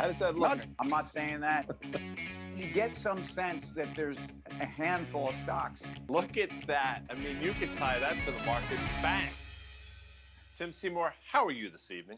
How does that look? I'm not saying that. You get some sense that there's a handful of stocks. Look at that. I mean, you could tie that to the market. Bang. Tim Seymour, how are you this evening?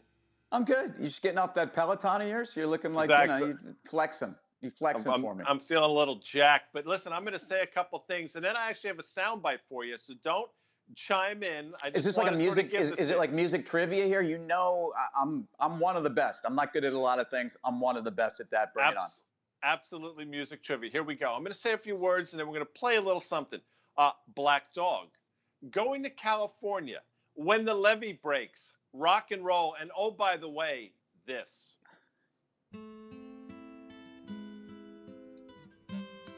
I'm good. You just getting off that Peloton of yours? You're looking like, you flexing. You flexing for me. I'm feeling a little jacked. But listen, I'm going to say a couple things, and then I actually have a soundbite for you. So don't chime in. Is this like a music? Is it like music trivia here? You know, I'm one of the best. I'm not good at a lot of things. I'm one of the best at that. Bring it on. Absolutely, music trivia. Here we go. I'm going to say a few words, and then we're going to play a little something. Black Dog, going to California, when the levee breaks, rock and roll, and oh, by the way, this.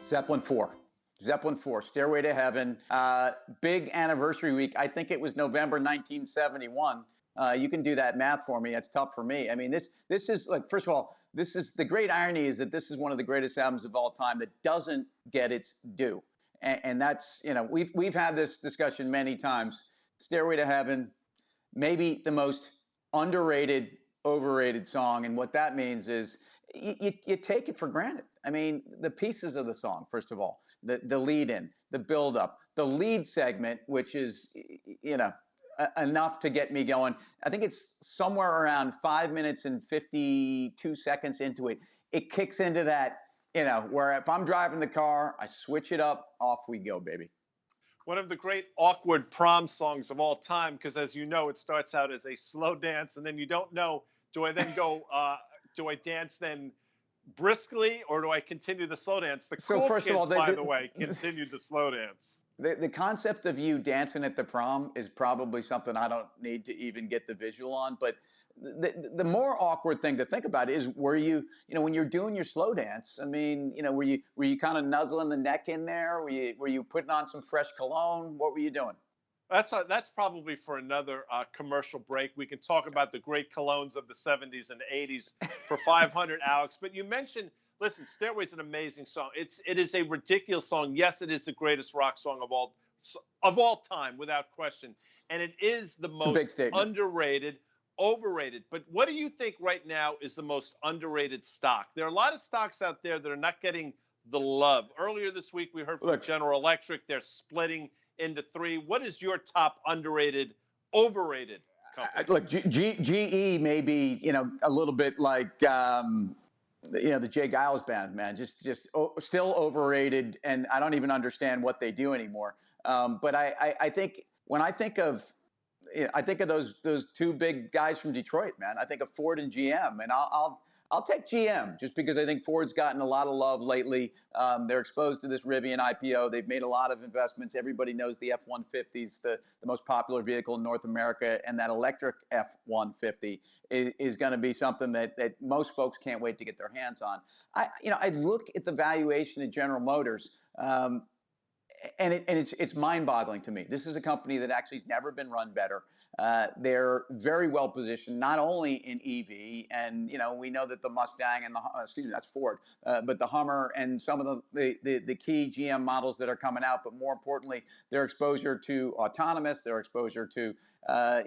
Zeppelin 4. Zeppelin 4, Stairway to Heaven. Big anniversary week. I think it was November 1971. You can do that math for me. That's tough for me. I mean, this is like, first of all, this is the great irony is that this is one of the greatest albums of all time that doesn't get its due. And that's, you know, we've had this discussion many times. Stairway to Heaven, maybe the most underrated, overrated song. And what that means is you take it for granted. I mean, the pieces of the song, first of all, the lead in, the build up, the lead segment, which is, you know, enough to get me going. I think it's somewhere around 5 minutes and 52 seconds into it. It kicks into that, you know, where if I'm driving the car, I switch it up, off we go, baby. One of the great awkward prom songs of all time, because as you know, it starts out as a slow dance, and then you don't know, do I then go, do I dance then briskly, or do I continue the slow dance? The cool kids, of all, by the way, continued the slow dance. The concept of you dancing at the prom is probably something I don't need to even get the visual on. But the more awkward thing to think about is were you know, when you're doing your slow dance, I mean, you know, were you kind of nuzzling the neck in there? Were you putting on some fresh cologne? What were you doing? That's probably for another commercial break. We can talk about the great colognes of the 70s and 80s for 500, Alex. But you mentioned, listen, Stairway's an amazing song. It is a ridiculous song. Yes, it is the greatest rock song of all time, without question. And it is the most underrated, overrated. But what do you think right now is the most underrated stock? There are a lot of stocks out there that are not getting the love. Earlier this week, we heard from General Electric. They're splitting into three. What is your top underrated, overrated company? Look, GE may be, you know, a little bit like, you know, the Jay Giles band, man, just still overrated, and I don't even understand what they do anymore. But I think when I think of those two big guys from Detroit, man. I think of Ford and GM, and I'll take GM just because I think Ford's gotten a lot of love lately. They're exposed to this Rivian IPO. They've made a lot of investments. Everybody knows the F-150 is the most popular vehicle in North America, and that electric F-150 is going to be something that most folks can't wait to get their hands on. I look at the valuation of General Motors. And it's mind-boggling to me. This is a company that actually has never been run better. They're very well positioned, not only in EV, and you know we know that the Mustang and that's Ford, but the Hummer and some of the key GM models that are coming out. But more importantly, their exposure to autonomous, their exposure to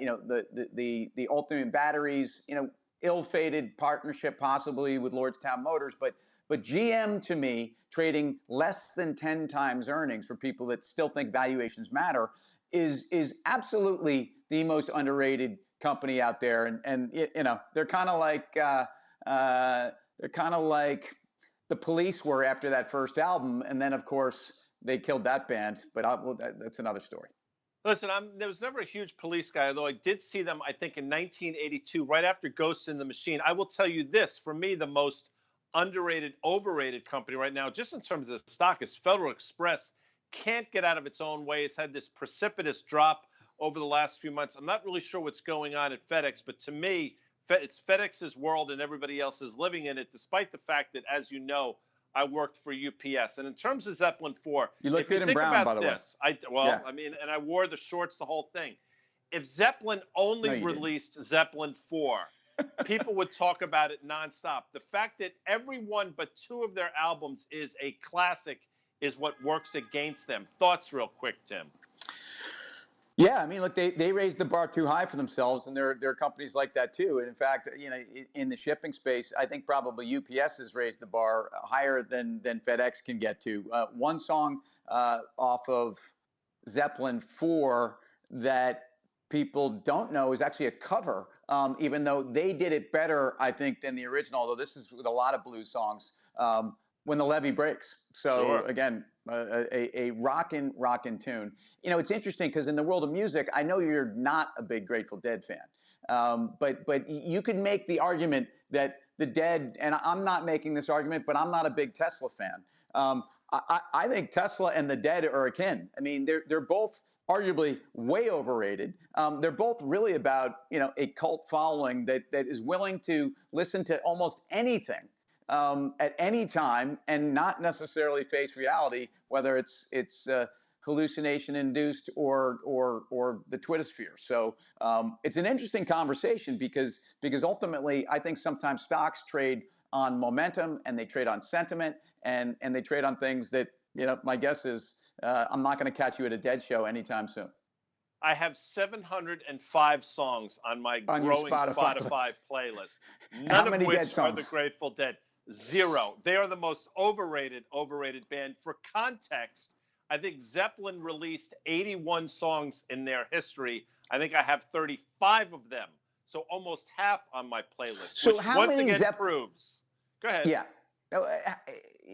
you know the ultimate batteries. You know, ill-fated partnership possibly with Lordstown Motors, but GM, to me, trading less than 10 times earnings for people that still think valuations matter is absolutely the most underrated company out there. And you know, they're kind of like the Police were after that first album, and then of course they killed that band. But that's another story. Listen, there was never a huge Police guy, although I did see them, I think, in 1982, right after Ghost in the Machine. I will tell you this, for me, the most underrated, overrated company right now, just in terms of the stock, is Federal Express. Can't get out of its own way. It's had this precipitous drop over the last few months. I'm not really sure what's going on at FedEx, but to me, it's FedEx's world and everybody else is living in it, despite the fact that, as you know, I worked for UPS. And in terms of Zeppelin 4, you look good in brown, by the way. I mean, and I wore the shorts, the whole thing. If Zeppelin only released Zeppelin 4, people would talk about it nonstop. The fact that every one but two of their albums is a classic is what works against them. Thoughts real quick, Tim. Yeah, I mean, look, they raised the bar too high for themselves, and there are companies like that too. And in fact, in the shipping space, I think probably UPS has raised the bar higher than FedEx can get to. One song off of Zeppelin 4 that people don't know is actually a cover, even though they did it better, I think, than the original. Although this is with a lot of blues songs. When the Levee breaks. So Sure. again, a rockin' tune. It's interesting because in the world of music, I know you're not a big Grateful Dead fan, but you could make the argument that the Dead, and I'm not making this argument, but I'm not a big Tesla fan. I think Tesla and the Dead are akin. I mean, they're both arguably way overrated. They're both really about a cult following that is willing to listen to almost anything. At any time and not necessarily face reality, whether it's hallucination induced or the Twittersphere. So it's an interesting conversation because ultimately I think sometimes stocks trade on momentum and they trade on sentiment and they trade on things that my guess is I'm not going to catch you at a Dead show anytime soon. I have 705 songs on my growing Spotify playlist. None of which are the Grateful Dead. 0. They are the most overrated band. For context, I think Zeppelin released 81 songs in their history. I think I have 35 of them. So almost half on my playlist. So which how once many again proves. Go ahead. Yeah.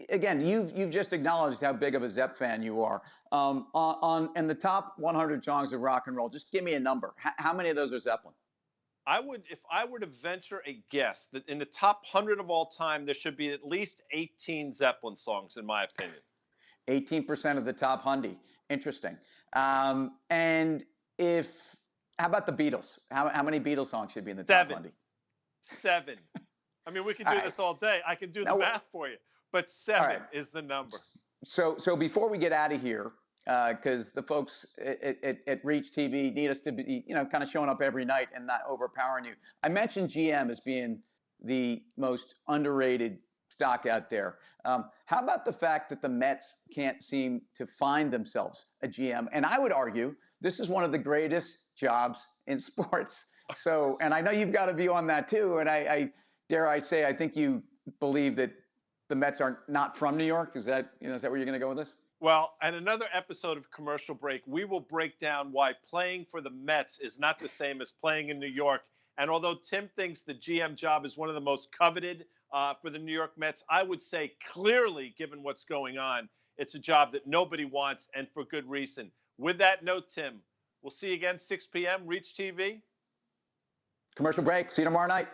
Again, you've just acknowledged how big of a Zepp fan you are. In the top 100 songs of rock and roll, just give me a number. How many of those are Zeppelin? If I were to venture a guess, that in the top 100 of all time, there should be at least 18 Zeppelin songs, in my opinion. 18% of the top 100. Interesting. And how about the Beatles? How many Beatles songs should be in the top 100? 7. I mean, we can do this all day. I can do the math for you, but 7 is the number. So before we get out of here, because the folks at Reach TV need us to be, kind of showing up every night and not overpowering you. I mentioned GM as being the most underrated stock out there. How about the fact that the Mets can't seem to find themselves a GM? And I would argue this is one of the greatest jobs in sports. So, and I know you've got a view on that too. And I dare I say, I think you believe that the Mets are not from New York. Is that where you're going to go with this? Well, at another episode of Commercial Break, we will break down why playing for the Mets is not the same as playing in New York. And although Tim thinks the GM job is one of the most coveted for the New York Mets, I would say clearly, given what's going on, it's a job that nobody wants, and for good reason. With that note, Tim, we'll see you again 6 p.m. Reach TV. Commercial Break. See you tomorrow night.